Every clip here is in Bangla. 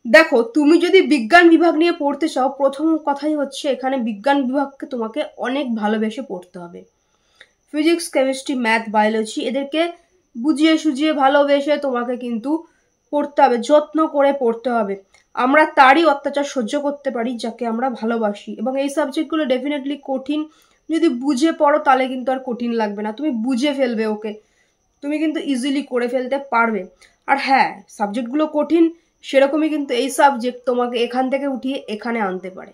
দেখো, তুমি যদি বিজ্ঞান বিভাগ নিয়ে পড়তে চাও, প্রথম কথাই হচ্ছে এখানে বিজ্ঞান বিভাগকে তোমাকে অনেক ভালোবেসে পড়তে হবে। ফিজিক্স, কেমিস্ট্রি, ম্যাথ, বায়োলজি এদেরকে বুঝিয়ে সুঝিয়ে ভালোবেসে তোমাকে কিন্তু পড়তে হবে, যত্ন করে পড়তে হবে। আমরা তারই অত্যাচার সহ্য করতে পারি যাকে আমরা ভালোবাসি, এবং এই সাবজেক্টগুলো ডেফিনেটলি কঠিন। যদি বুঝে পড়ো তাহলে কিন্তু আর কঠিন লাগবে না, তুমি বুঝে ফেলবে ওকে, তুমি কিন্তু ইজিলি করে ফেলতে পারবে। আর হ্যাঁ, সাবজেক্টগুলো কঠিন, সেরকমই কিন্তু এই সাবজেক্ট তোমাকে এখান থেকে উঠিয়ে এখানে আনতে পারে।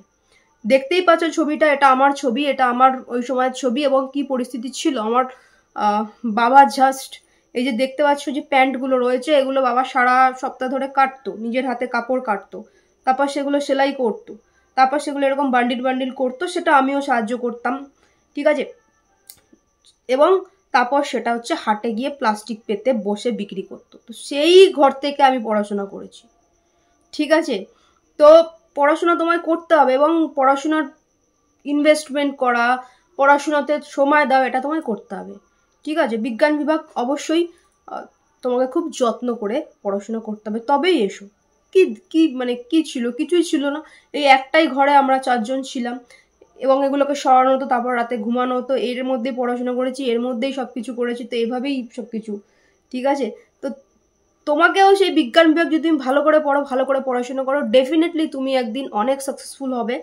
দেখতেই পাচ্ছ ছবিটা, এটা আমার ছবি, এটা আমার ওই সময়ের ছবি, এবং কি পরিস্থিতি ছিল আমার। বাবা জাস্ট এই যে দেখতে পাচ্ছ যে প্যান্টগুলো রয়েছে, এগুলো বাবা সারা সপ্তাহ ধরে কাটতো, নিজের হাতে কাপড় কাটতো, তারপর সেগুলো সেলাই করতো, তারপর সেগুলো এরকম বান্ডিল বান্ডিল করতো, সেটা আমিও সাহায্য করতাম, ঠিক আছে। এবং তারপর সেটা হচ্ছে হাটে গিয়ে প্লাস্টিক পেতে বসে বিক্রি করতো। তো সেই ঘর থেকে আমি পড়াশোনা করেছি, ঠিক আছে। তো পড়াশোনা তোমায় করতে হবে, এবং পড়াশোনার ইনভেস্টমেন্ট করা, পড়াশোনাতে সময় দাও, এটা তোমায় করতে হবে, ঠিক আছে। বিজ্ঞান বিভাগ অবশ্যই তোমাকে খুব যত্ন করে পড়াশোনা করতে হবে, তবেই এসো। কি কি মানে কি ছিল? কিছুই ছিল না। এই একটাই ঘরে আমরা 4 জন ছিলাম, এবং এগুলোকে সরানো হতো, তারপর রাতে ঘুমানো হতো, এর মধ্যেই পড়াশোনা করেছি, এর মধ্যেই সবকিছু করেছি, তো এভাবেই সবকিছু, ঠিক আছে। তো তোমাকেও সেই বিজ্ঞান বিভাগ যদি তুমি ভালো করে পড়ো, ভালো করে পড়াশোনা করো, ডেফিনেটলি তুমি একদিন অনেক সাকসেসফুল হবে।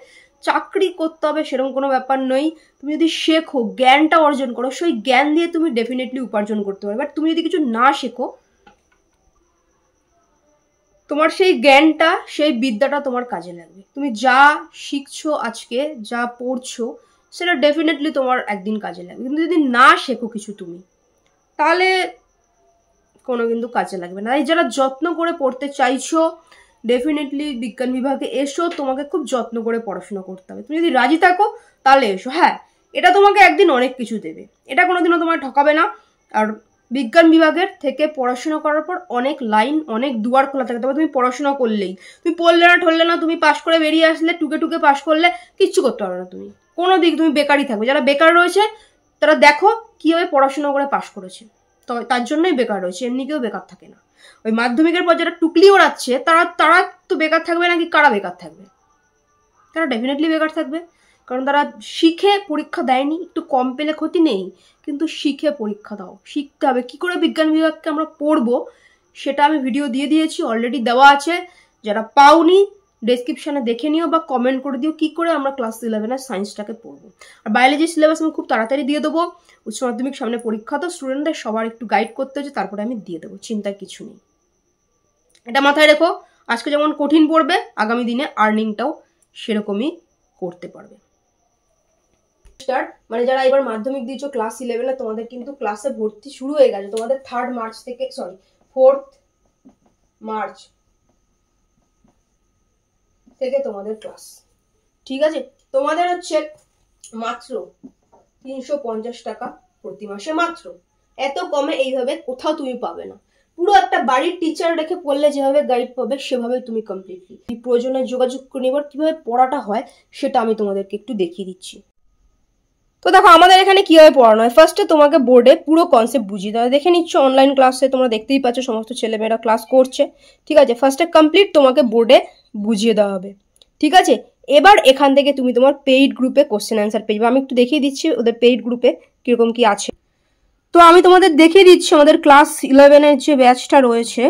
চাকরি করতে হবে সেরকম কোনো ব্যাপার নেই। তুমি যদি শেখো, জ্ঞানটা অর্জন করো, সেই জ্ঞান দিয়ে তুমি ডেফিনেটলি উপার্জন করতে পারবে। বাট তুমি যদি কিছু না শেখো, তোমার সেই জ্ঞানটা, সেই বিদ্যাটা তোমার কাজে লাগবে। তুমি যা শিখছো আজকে, যা পড়ছো, সেটা ডেফিনেটলি তোমার একদিন কাজে লাগবে। কিন্তু যদি না শেখো কিছু তুমি, তাহলে কোনো কিন্তু কাজে লাগবে না। এই যারা যত্ন করে পড়তে চাইছো, ডেফিনেটলি বিজ্ঞান বিভাগে এসো, তোমাকে খুব যত্ন করে পড়াশোনা করতে হবে। তুমি যদি রাজি থাকো তাহলে এসো। হ্যাঁ, এটা তোমাকে একদিন অনেক কিছু দেবে, এটা কোনোদিনও তোমার ঠকাবে না। আর বিজ্ঞান বিভাগের থেকে পড়াশোনা করার পর অনেক লাইন, অনেক দুয়ার খোলা থাকে। তবে তুমি পড়াশোনা করলেই, তুমি পড়লে না ঠললে না, তুমি পাশ করে বেরিয়ে আসলে, টুকে টুকে পাশ করলে কিচ্ছু করতে পারবে না, তুমি কোনো দিক তুমি বেকারই থাকবে। যারা বেকার রয়েছে তারা দেখো কিভাবে পড়াশোনা করে পাশ করেছে, তো তার জন্যই বেকার রয়েছে, এমনি কেউ বেকার থাকে না। ওই মাধ্যমিকের পর যারা টুকলি ওড়াচ্ছে, তারা তারা তো বেকার থাকবে নাকি? কারা বেকার থাকবে? তারা ডেফিনেটলি বেকার থাকবে, কারণ তারা শিখে পরীক্ষা দেয়নি। একটু কম পেলে ক্ষতি নেই, কিন্তু শিখে পরীক্ষা দাও, শিখতে হবে। কি করে বিজ্ঞান বিভাগকে আমরা পড়বো সেটা আমি ভিডিও দিয়ে দিয়েছি, অলরেডি দেওয়া আছে। যারা পাওনি ডেসক্রিপশনে দেখে নিও, বা কমেন্ট করে দিও কি করে আমরা ক্লাস 11-এর সায়েন্সটাকে পড়বো। আর বায়োলজি সিলেবাস আমি খুব তাড়াতাড়ি দিয়ে দেবো। উচ্চ মাধ্যমিক সামনে পরীক্ষা, তো স্টুডেন্টদের সবার একটু গাইড করতে হচ্ছে, তারপরে আমি দিয়ে দেবো, চিন্তার কিছু নেই। এটা মাথায় রেখো, আজকে যেমন কঠিন পড়বে, আগামী দিনে আর্নিংটাও সেরকমই করতে পারবে। মানে যারা এবার মাধ্যমিক দিয়েছো ক্লাস 11-এ, তোমাদের কিন্তু ক্লাসে ভর্তি শুরু হয়ে গেছে। তোমাদের 4 মার্চ থেকে, সরি 4 মার্চ থেকে তোমাদের ক্লাস, ঠিক আছে। তোমাদের হচ্ছে মাত্র 350 টাকা প্রতি মাসে, মাত্র। এত কমে এইভাবে কোথাও তুমি পাবে না। পুরো একটা বাড়ির টিচার রেখে পড়লে যেভাবে গাইড পাবে, সেভাবে তুমি কমপ্লিটলি প্রয়োজনে যোগাযোগ করে এবার কিভাবে পড়াটা হয় সেটা আমি তোমাদেরকে একটু দেখিয়ে দিচ্ছি। তো দেখো আমাদের এখানে কিভাবে পড়ানো হয়। ফার্স্টে তোমাকে বোর্ডে পুরো কনসেপ্ট বুঝিয়ে দেওয়া, দেখে নিচ্ছ অনলাইন ক্লাসে, তোমরা দেখতেই পাচ্ছ সমস্ত ছেলেমেয়েরা ক্লাস করছে, ঠিক আছে। ফার্স্টে কমপ্লিট তোমাকে বোর্ডে বুঝিয়ে দেওয়া হবে, ঠিক আছে। এবার এখান থেকে তুমি তোমার পেইড গ্রুপে কোশ্চেন অ্যান্সার পেয়ে যাবে। আমি একটু দেখিয়ে দিচ্ছি ওদের পেইড গ্রুপে কিরকম কি আছে। তো আমি তোমাদের দেখিয়ে দিচ্ছি আমাদের ক্লাস 11-এর যে ব্যাচটা রয়েছে,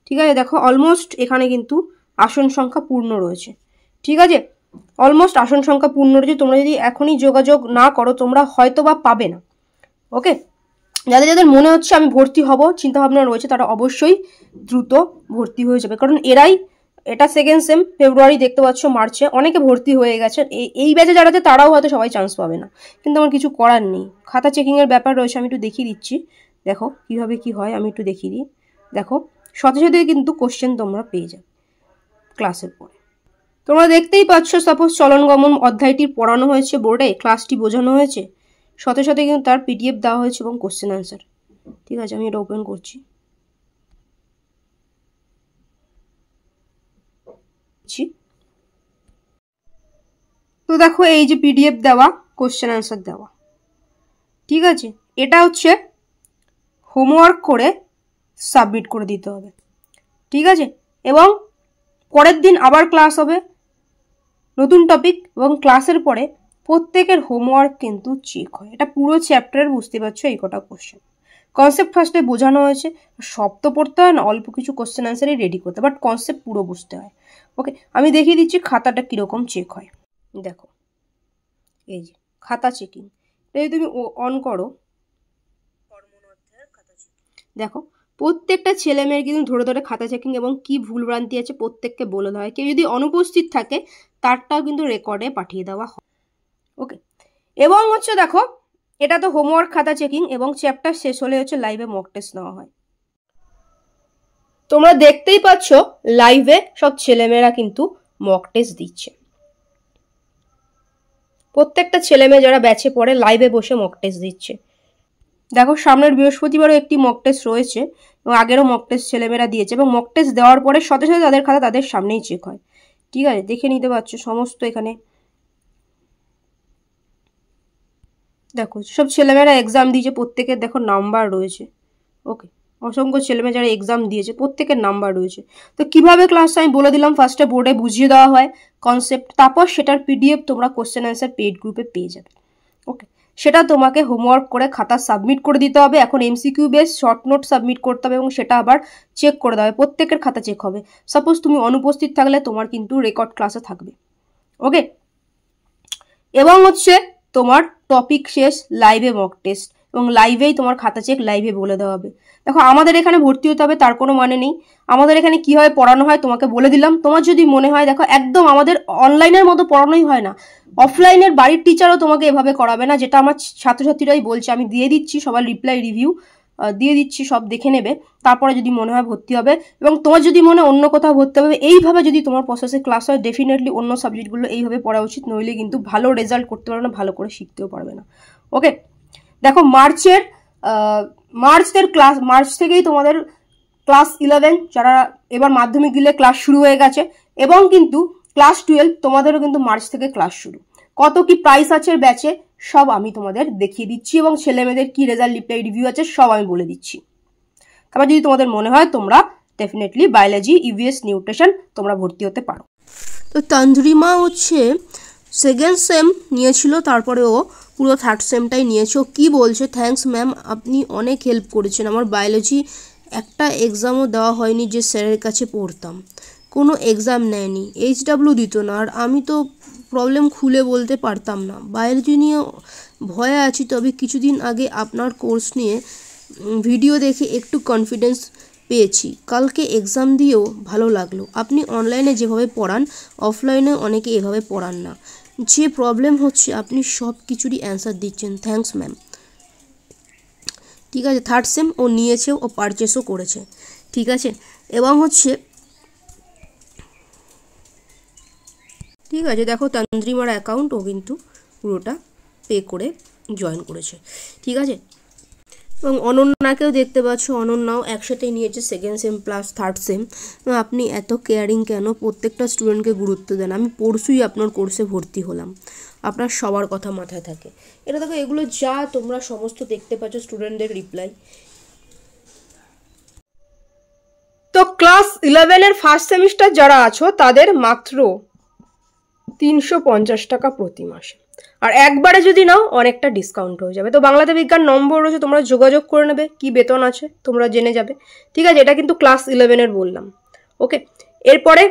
ঠিক আছে। দেখো অলমোস্ট এখানে কিন্তু আসন সংখ্যা পূর্ণ রয়েছে, ঠিক আছে। অলমোস্ট আসন সংখ্যা পূর্ণ রয়েছে। তোমরা যদি এখনই যোগাযোগ না করো, তোমরা হয়তো বা পাবে না, ওকে। যাদের যাদের মনে হচ্ছে আমি ভর্তি হব চিন্তাভাবনা রয়েছে, তারা অবশ্যই দ্রুত ভর্তি হয়ে যাবে, কারণ এটা সেকেন্ড সেম, ফেব্রুয়ারি দেখতে পাচ্ছ, মার্চে অনেকে ভর্তি হয়ে গেছে। এই ব্যাচে যারা আছে তারাও হয়তো সবাই চান্স পাবে না, কিন্তু আমার কিছু করার নেই। খাতা চেকিংয়ের ব্যাপার রয়েছে, আমি একটু দেখিয়ে দিচ্ছি। দেখো কিভাবে কি হয়, আমি একটু দেখিয়ে দিই। দেখো সাথে সাথে কিন্তু কোশ্চেন তোমরা পেয়ে যাবে ক্লাসের পরে। তোমরা দেখতেই পাচ্ছ, সাপোজ চলন গমন অধ্যায়টি পড়ানো হয়েছে বোর্ডে, ক্লাসটি বোঝানো হয়েছে, সাথে সাথে কিন্তু তার পিডিএফ দেওয়া হয়েছে এবং কোশ্চেন অ্যান্সার, ঠিক আছে। আমি এটা ওপেন করছি, তো দেখো এই যে পিডিএফ দেওয়া, কোশ্চেন অ্যান্সার দেওয়া, ঠিক আছে। এটা হচ্ছে হোমওয়ার্ক করে সাবমিট করে দিতে হবে, ঠিক আছে। এবং পরের দিন আবার ক্লাস হবে, নতুন টপিক, এবং ক্লাসের পরে প্রত্যেকের হোমওয়ার্ক কিন্তু চেক হয়। এটা পুরো চ্যাপ্টারের বুঝতে পারছো এই কটা কোশ্চেন। কনসেপ্ট ফার্স্টে বোঝানো হয়েছে, সব তো পড়তে হয় না, অল্প কিছু কোশ্চেন অ্যান্সারই রেডি করতে, বাট কনসেপ্ট পুরো বুঝতে হয়। ওকে, আমি দেখিয়ে দিচ্ছি খাতাটা কীরকম চেক হয়। দেখো এই যে খাতা চেকিং, যদি তুমি অন করো, দেখো প্রত্যেকটা ছেলে মেয়ের কিন্তু ধরে ধরে খাতা চেকিং এবং কি ভুলভ্রান্তি আছে প্রত্যেককে বলে দেওয়া হয়। কেউ যদি অনুপস্থিত থাকে তারটাও কিন্তু রেকর্ডে পাঠিয়ে দেওয়া হয়। ওকে, এবং হচ্ছে দেখো এটা তো হোমওয়ার্ক খাতা চেকিং, এবং চ্যাপ্টার শেষ হলে হচ্ছে লাইভে মক টেস্ট নেওয়া হয়। তোমরা দেখতেই পাচ্ছ লাইভে সব ছেলেমেয়েরা কিন্তু মক টেস্ট দিচ্ছে। প্রত্যেকটা ছেলে মেয়ে যারা ব্যাচে পড়ে লাইভে বসে মক টেস্ট দিচ্ছে। দেখো সামনের বৃহস্পতিবারও একটি মক টেস্ট রয়েছে, এবং আগেরও মক টেস্ট ছেলেমেয়েরা দিয়েছে, এবং মক টেস্ট দেওয়ার পরে সাথে সাথে তাদের খাতা তাদের সামনেই চেক হয়। ঠিক আছে, দেখে নিতে পারছো সমস্ত এখানে। দেখো সব ছেলেমেয়েরা এক্সাম দিয়েছে, প্রত্যেকের দেখো নাম্বার রয়েছে। ওকে, অসংখ্য ছেলেমেয়ে যারা এক্সাম দিয়েছে প্রত্যেকের নাম্বার রয়েছে। তো কিভাবে ক্লাসটা আমি বলে দিলাম, ফার্স্টে বোর্ডে বুঝিয়ে দেওয়া হয় কনসেপ্ট, তারপর সেটার পিডিএফ তোমরা কোশ্চেন অ্যান্সার পেইড গ্রুপে পেয়ে যাবে। ওকে, সেটা তোমাকে হোমওয়ার্ক করে খাতা সাবমিট করে দিতে হবে। এখন MCQ base short note submit করতে হবে, এবং সেটা আবার চেক করে দেওয়া হবে, প্রত্যেকের খাতা চেক হবে। সাপোজ তুমি অনুপস্থিত থাকলে তোমার কিন্তু রেকর্ড ক্লাসে থাকবে। ওকে, এবং হচ্ছে তোমার টপিক শেষ, লাইভে মক টেস্ট, এবং লাইভেই তোমার খাতা চেক লাইভে বলে দেওয়া হবে। দেখো আমাদের এখানে ভর্তি হতে হবে তার কোনো মানে নেই, আমাদের এখানে কীভাবে পড়ানো হয় তোমাকে বলে দিলাম। তোমার যদি মনে হয়, দেখো একদম আমাদের অনলাইনের মতো পড়ানোই হয় না, অফলাইনের বাড়ির টিচারও তোমাকে এভাবে করাবে না, যেটা আমার ছাত্রছাত্রীরাই বলছে। আমি দিয়ে দিচ্ছি সবার রিপ্লাই রিভিউ দিয়ে দিচ্ছি, সব দেখে নেবে, তারপরে যদি মনে হয় ভর্তি হবে। এবং তোমার যদি মনে অন্য কোথাও ভর্তি হবে, এইভাবে যদি তোমার প্রসেসে ক্লাস হয়, ডেফিনেটলি অন্য সাবজেক্টগুলো এইভাবে পড়া উচিত, নইলে কিন্তু ভালো রেজাল্ট করতে পারবে না, ভালো করে শিখতেও পারবে না। ওকে, দেখো মার্চ থেকেই তোমাদের ক্লাস 11 যারা এবার মাধ্যমিক দিলে ক্লাস শুরু হয়ে গেছে, এবং কিন্তু ক্লাস 12 তোমাদেরও কিন্তু মার্চ থেকে ক্লাস শুরু। কত কি প্রাইস আছে ব্যাচে সব আমি তোমাদের দেখিয়ে দিচ্ছি, এবং ছেলে মেয়েদের কি রেজাল্ট রিপ্লাই রিভিউ আছে সব আমি বলে দিচ্ছি। তারপর যদি তোমাদের মনে হয় তোমরা ডেফিনেটলি বায়োলজি ইভিএস নিউট্রিশন তোমরা ভর্তি হতে পারো। তো তন্দ্রিমা হচ্ছে সেকেন্ড সেম নিয়েছিল, তারপরে ও পুরো থার্ড সেমটাই নিয়েছে। ও কী বলছে, থ্যাঙ্কস ম্যাম, আপনি অনেক হেল্প করেছেন। আমার বায়োলজি একটা এক্সামও দেওয়া হয়নি যে স্যারের কাছে পড়তাম, কোনো এক্সাম নেয়নি, HW দিত না, আর আমি তো প্রবলেম খুলে বলতে পারতাম না। বায়োলজি নিয়ে ভয়ে আছি, তবে কিছুদিন আগে আপনার কোর্স নিয়ে ভিডিও দেখে একটু কনফিডেন্স পেয়েছি। কালকে এক্সাম দিয়েও ভালো লাগলো। আপনি অনলাইনে যেভাবে পড়ান অফলাইনে অনেকে এভাবে পড়ান না। যে প্রবলেম হচ্ছে আপনি সব কিছুরই অ্যান্সার দিচ্ছেন, থ্যাঙ্কস ম্যাম। ঠিক আছে, থার্ড সেম ও নিয়েছে, ও পারচেসও করেছে। ঠিক আছে, এবং হচ্ছে ঠিক আছে, দেখো তন্দ্রিমার অ্যাকাউন্ট ও কিন্তু পুরোটা পে করে জয়েন করেছে। ঠিক আছে, এবং অনন্যাকেও দেখতে পাচ্ছ, অনন্যাও একসাথেই নিয়েছে second same plus third same. আপনি এত কেয়ারিং কেন, প্রত্যেকটা স্টুডেন্টকে গুরুত্ব দেন। আমি পরশুই আপনার কোর্সে ভর্তি হলাম, আপনার সবার কথা মাথায় থাকে। এটা দেখো, এগুলো যা তোমরা সমস্ত দেখতে পাচ্ছ স্টুডেন্টদের রিপ্লাই। তো ক্লাস 11-এর ফার্স্ট সেমিস্টার যারা আছো তাদের মাত্র 350 টাকা প্রতি মাসে, আর একবারে যদি নাও অনেকটা ডিসকাউন্ট হয়ে যাবে। তো বাংলাতে বিজ্ঞান নম্বর রয়েছে, তোমরা যোগাযোগ করে নেবে, কি বেতন আছে তোমরা জেনে যাবে। ঠিক আছে, এটা কিন্তু ক্লাস 11-এর বললাম। ওকে, এরপরে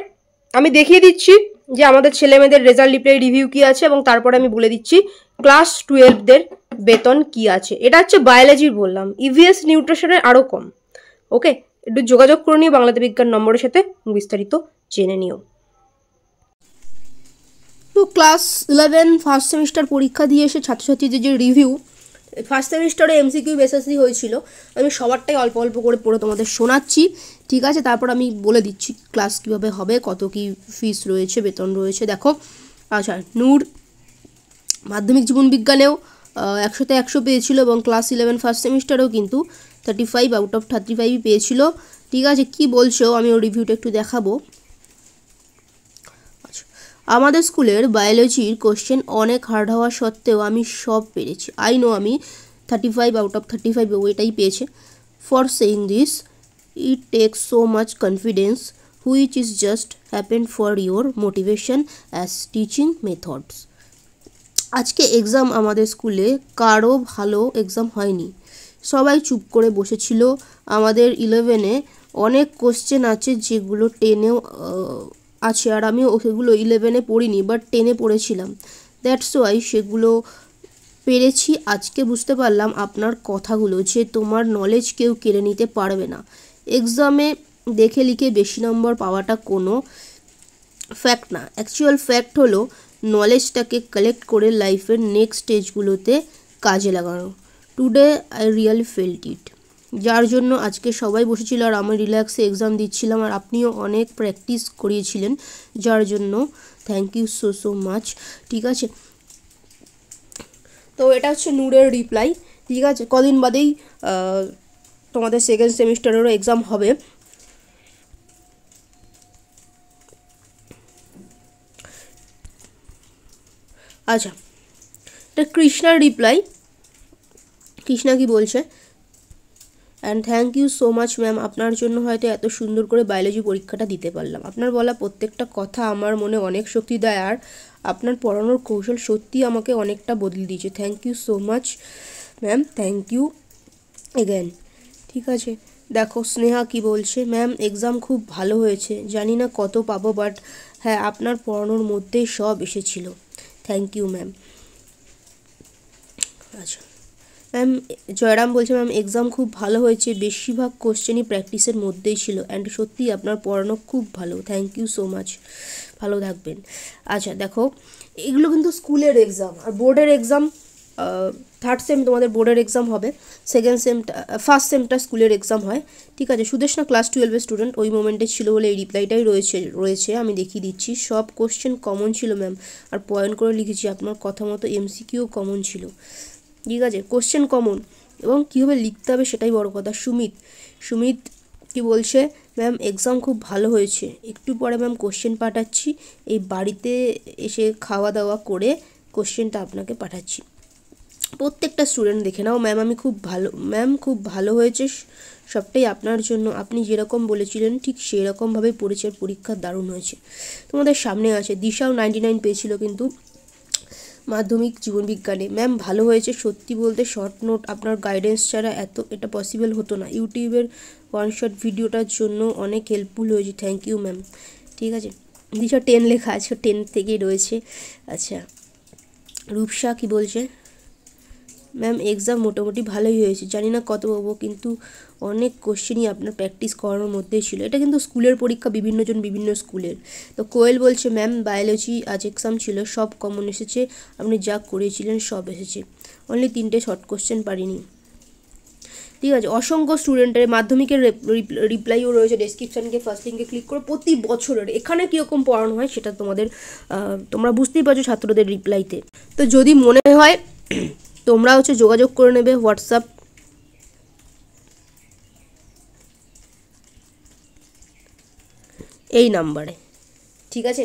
আমি দেখিয়ে দিচ্ছি যে আমাদের ছেলেমেয়েদের রেজাল্ট রিপ্লাই রিভিউ কি আছে, এবং তারপরে আমি বলে দিচ্ছি ক্লাস 12দের বেতন কি আছে। এটা হচ্ছে বায়োলজির বললাম, ইভিএস নিউট্রিশনের আরও কম। ওকে, একটু যোগাযোগ করে নিও বাংলাতে বিজ্ঞান নম্বরের সাথে, বিস্তারিত জেনে নিও। তো ক্লাস 11 ফার্স্ট সেমিস্টার পরীক্ষা দিয়ে এসে ছাত্রছাত্রীদের যে রিভিউ, ফার্স্ট সেমিস্টারে এমসিকিউ বেসিসই হয়েছিল, আমি সবারটাই অল্প অল্প করে পড়ে তোমাদের শোনাচ্ছি। ঠিক আছে, তারপর আমি বলে দিচ্ছি ক্লাস কীভাবে হবে, কত কি ফিস রয়েছে, বেতন রয়েছে। দেখো, আচ্ছা, নূর মাধ্যমিক জীবন বিজ্ঞানেও 100-তে 100 পেয়েছিল, এবং ক্লাস 11 ফার্স্ট সেমিস্টারেও কিন্তু 35 আউট অফ 35 পেয়েছিল। ঠিক আছে, কি বলছো আমি ওর রিভিউটা একটু দেখাবো। আমাদের স্কুলের বায়োলজির কোশ্চেন অনেক হার্ড হওয়া সত্ত্বেও আমি সব পেরেছি। আই নো আমি 35 আউট অফ 35 ওইটাই পেয়েছে। For saying this it takes so much confidence which is just happened for your motivation as teaching methods. আজকে এক্সাম আমাদের স্কুলে কারো ভালো এক্সাম হয়নি, সবাই চুপ করে বসেছিল। আমাদের 11-এ অনেক কোশ্চেন আছে যেগুলো 10-এও আছে, আর আমি সেগুলো 11-এ পড়িনি বাট 10-এ পড়েছিলাম। দ্যাটস ওয়াই সেগুলো পেরেছি। আজকে বুঝতে পারলাম আপনার কথাগুলো, যে তোমার নলেজ কেউ কেড়ে নিতে পারবে না। এক্সামে দেখে লিখে বেশি নম্বর পাওয়াটা কোনো ফ্যাক্ট না। অ্যাকচুয়াল ফ্যাক্ট হলো নলেজটাকে কালেক্ট করে লাইফের নেক্সট স্টেজগুলোতে কাজে লাগানো। টুডে আই রিয়েলি ফেল্ট ইট। যার জন্য আজকে সবাই বসেছিল আর আমি রিল্যাক্সে এক্সাম দিচ্ছিলাম, আর আপনিও অনেক প্র্যাকটিস করিয়েছিলেন, যার জন্য থ্যাংক ইউ সো মাচ। ঠিক আছে, তো এটা হচ্ছে নূরের রিপ্লাই। ঠিক আছে, কদিন বাদেই তোমাদের সেকেন্ড সেমিস্টারেরও এক্সাম হবে। আচ্ছা, এটা কৃষ্ণার রিপ্লাই। কৃষ্ণা কি বলছে, and thank you so much ma'am, আপনার জন্য হয়তো এত সুন্দর করে বায়োলজি পরীক্ষাটা দিতে পারলাম। আপনার বলা প্রত্যেকটা কথা আমার মনে অনেক শক্তি দেয়, আর আপনার পড়ানোর কৌশল সত্যি আমাকে অনেকটা বদলে দিয়েছে। Thank you so much ma'am, thank you again. ঠিক আছে, দেখো স্নেহা কি বলছে, ম্যাম এক্সাম খুব ভালো হয়েছে, জানি না কত পাবো, বাট হ্যাঁ আপনার পড়ানোর মধ্যেই সব এসেছিলো। Thank you ma'am. আচ্ছা ম্যাম, জয়রাম বলছে, ম্যাম এক্সাম খুব ভালো হয়েছে, বেশিরভাগ কোশ্চেনই প্র্যাকটিসের মধ্যেই ছিল, অ্যান্ড সত্যি আপনার পড়ানো খুব ভালো। থ্যাংক ইউ সো মাচ, ভালো থাকবেন। আচ্ছা দেখো, এগুলো কিন্তু স্কুলের এক্সাম, আর বোর্ডের এক্সাম থার্ড সেম তোমাদের বোর্ডের এক্সাম হবে, সেকেন্ড সেমটা ফার্স্ট সেমটা স্কুলের এক্সাম হয়। ঠিক আছে, সুদেশনা ক্লাস 12-এর স্টুডেন্ট, ওই মোমেন্টে ছিল বলে এই রিপ্লাইটাই রয়েছে আমি দেখিয়ে দিচ্ছি। সব কোশ্চেন কমন ছিল ম্যাম, আর পয়েন্ট করে লিখেছি, আপনার কথা মতো এমসিকিউ কমন ছিল। ঠিক আছে, কোশ্চেন কমন এবং কীভাবে লিখতে হবে সেটাই বড় কথা। সুমিত কি বলছে, ম্যাম এক্সাম খুব ভালো হয়েছে, একটু পরে ম্যাম কোশ্চেন পাঠাচ্ছি, এই বাড়িতে এসে খাওয়া দাওয়া করে কোশ্চেনটা আপনাকে পাঠাচ্ছি। প্রত্যেকটা স্টুডেন্ট দেখে নাও, ম্যাম খুব ভালো হয়েছে, সবটাই আপনার জন্য, আপনি যেরকম বলেছিলেন ঠিক সেরকমভাবে পড়েছে, পরীক্ষা দারুণ হয়েছে। তোমাদের সামনে আছে দিশাও 99 পেয়েছিল কিন্তু মাধ্যমিক জীবনবিজ্ঞানে। ম্যাম ভালো হয়েছে, সত্যি বলতে শর্ট নোট আপনার গাইডেন্স ছাড়া এটা পসিবল হতো না, ইউটিউবের ওয়ান শট ভিডিওটার জন্য অনেক হেল্পফুল হয়েছে। Thank you ma'am. ঠিক আছে, দিশা 10 লেখা আছে, 10 থেকেই রয়েছে। আচ্ছা, রূপসা কি বলছে, ম্যাম এক্সাম মোটামুটি ভালোই হয়েছে, জানি না কত পাবো, কিন্তু অনেক কোশ্চেনই আপনার প্র্যাকটিস করানোর মধ্যেই ছিল। এটা কিন্তু স্কুলের পরীক্ষা, বিভিন্ন স্কুলের। তো কোয়েল বলছে, ম্যাম বায়োলজি আজ এক্সাম ছিল, সব কমন এসেছে, আপনি যা করিয়েছিলেন সব এসেছে, অনলি 3টে শর্ট কোশ্চেন পারিনি। ঠিক আছে, অসংখ্য স্টুডেন্টের মাধ্যমিকের রিপ্লাইও রয়েছে, ডেসক্রিপশানকে ফার্স্ট লিঙ্কে ক্লিক করে। প্রতি বছরের এখানে কীরকম পড়ানো হয় সেটা তোমরা বুঝতেই পারছো ছাত্রদের রিপ্লাইতে। তো যদি মনে হয় তোমরা যোগাযোগ করে নেবে হোয়াটসঅ্যাপ এই নাম্বারে। ঠিক আছে।